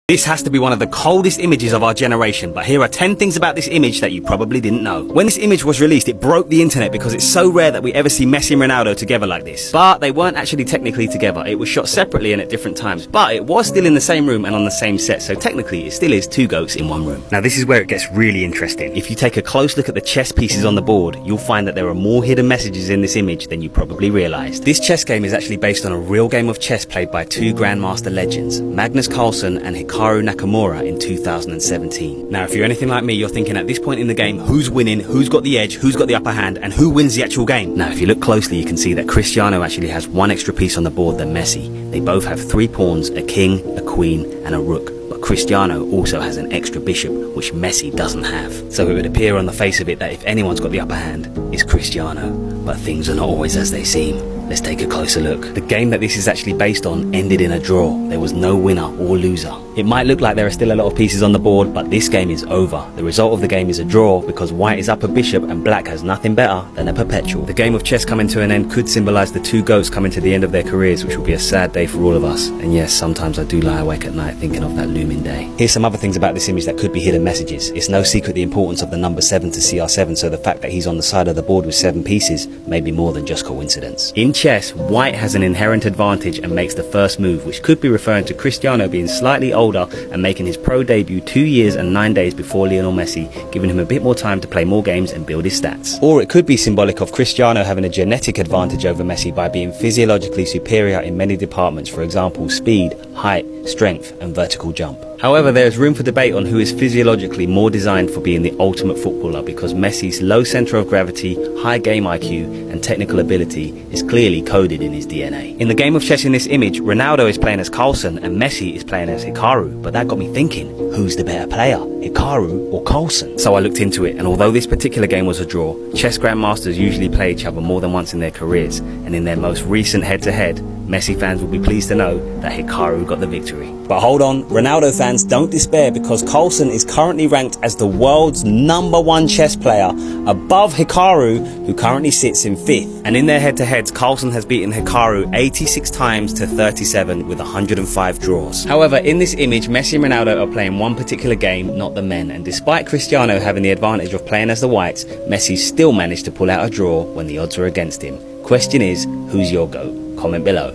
This has to be one of the coldest images of our generation, but here are 10 things about this image that you probably didn't know. When this image was released, it broke the internet because it's so rare that we ever see Messi and Ronaldo together like this. But they weren't actually technically together. It was shot separately and at different times, but it was still in the same room and on the same set, so technically it still is two goats in one room. Now this is where it gets really interesting. If you take a close look at the chess pieces on the board, you'll find that there are more hidden messages in this image than you probably realized. This chess game is actually based on a real game of chess played by two Grandmaster legends, Magnus Carlsen and Hikaru Nakamura, in 2017. Now, if you're anything like me, you're thinking at this point in the game, who's winning, who's got the edge, who's got the upper hand, and who wins the actual game? Now, if you look closely, you can see that Cristiano actually has one extra piece on the board than Messi. They both have 3 pawns, a king, a queen, and a rook. But Cristiano also has an extra bishop, which Messi doesn't have. So it would appear on the face of it that if anyone's got the upper hand, it's Cristiano. But things are not always as they seem. Let's take a closer look. The game that this is actually based on ended in a draw. There was no winner or loser. It might look like there are still a lot of pieces on the board, but this game is over. The result of the game is a draw because white is up a bishop and black has nothing better than a perpetual. The game of chess coming to an end could symbolize the two goats coming to the end of their careers, which will be a sad day for all of us. And yes, sometimes I do lie awake at night thinking of that looming day. Here's some other things about this image that could be hidden messages. It's no secret the importance of the number 7 to CR7, so the fact that he's on the side of the board with 7 pieces may be more than just coincidence. In chess, white has an inherent advantage and makes the first move, which could be referring to Cristiano being slightly older and making his pro debut 2 years and 9 days before Lionel Messi, giving him a bit more time to play more games and build his stats. Or it could be symbolic of Cristiano having a genetic advantage over Messi by being physiologically superior in many departments, for example speed, height, strength and vertical jump. However, there is room for debate on who is physiologically more designed for being the ultimate footballer, because Messi's low centre of gravity, high game IQ and technical ability is clearly coded in his DNA. In the game of chess in this image, Ronaldo is playing as Carlsen and Messi is playing as Hikaru, but that got me thinking, who's the better player, Hikaru or Carlsen? So I looked into it, and although this particular game was a draw, chess grandmasters usually play each other more than once in their careers, and in their most recent head-to-head, Messi fans will be pleased to know that Hikaru got the victory. But hold on, Ronaldo fans, don't despair, because Carlsen is currently ranked as the world's #1 chess player, above Hikaru, who currently sits in 5th. And in their head-to-heads, Carlsen has beaten Hikaru 86 times to 37 with 105 draws. However, in this image, Messi and Ronaldo are playing one particular game, not the men, and despite Cristiano having the advantage of playing as the whites, Messi still managed to pull out a draw when the odds were against him. Question is, who's your GOAT? Comment below.